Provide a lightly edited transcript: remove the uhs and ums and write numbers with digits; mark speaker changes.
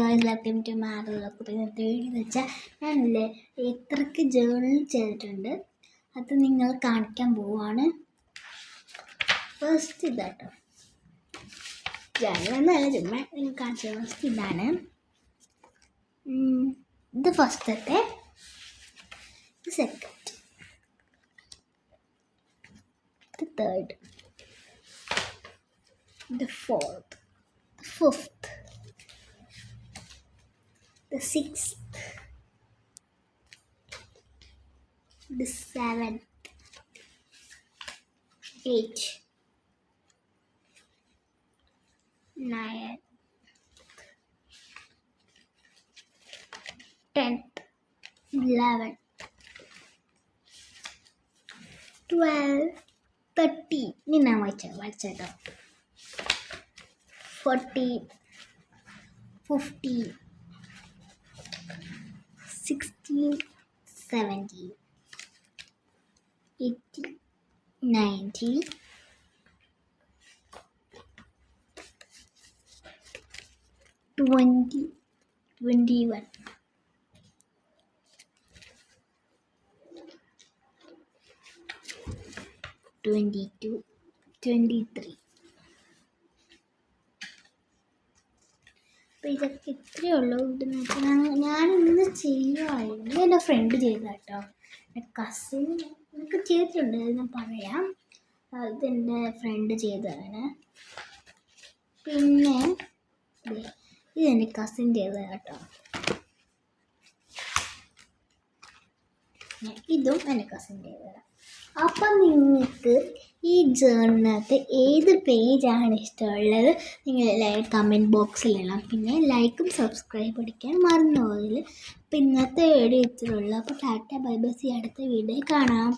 Speaker 1: Guys, welcome to മാറിലൊക്കെ. ഇന്നത്തെ video എന്ന് വെച്ചാൽ ഞാനില്ലേ എത്രയ്ക്ക് ജേർണൽ ചെയ്തിട്ടുണ്ട് അത് നിങ്ങൾ കാണിക്കാൻ പോവാണ്. ഫസ്റ്റ് ഇതാട്ടോ, ജേർണൽ ചുമ്മാ നിങ്ങൾ കാണിച്ച ഫസ്റ്റ് ഇതാണ്. ഇത് ഫസ്റ്റത്തെ, second, the third, the fourth, the fifth, the sixth, the seventh, 8, 9, 10th, 11, 12, 30. ഇനി ഞാൻ വായിച്ചേട്ടോ. 40, 50, 16, 17, 18, 19, 20, 21, 22, 23. അപ്പോൾ ഇതൊക്കെ ഇത്രയേ ഉള്ളൂ. ഞാൻ ഇന്ന് ചെയ്യുമായിരുന്നു. എൻ്റെ ഫ്രണ്ട് ചെയ്ത കേട്ടോ, എൻ്റെ കസിൻ എനിക്ക് ചെയ്തിട്ടുണ്ട്, ഞാൻ പറയാം. ഇതെൻ്റെ ഫ്രണ്ട് ചെയ്തതാണ്. പിന്നെ ഇതെൻ്റെ കസിൻ ചെയ്തത് കേട്ടോ. ഇതും എൻ്റെ കസിൻ ചെയ്തതാണ്. അപ്പം നിങ്ങൾക്ക് ഈ ജേർണലിനകത്ത് ഏത് പേജാണ് ഇഷ്ടമുള്ളത് നിങ്ങൾ കമൻറ്റ് ബോക്സിലിടണം. പിന്നെ ലൈക്കും സബ്സ്ക്രൈബ് അടിക്കാൻ മറന്നു പോകില്ല. അപ്പം ഇന്നത്തെ വീഡിയോ ഇത്രയുള്ളൂ. അപ്പോൾ ടാറ്റ ബൈ ബൈ, അടുത്ത വീഡിയോ കാണാം.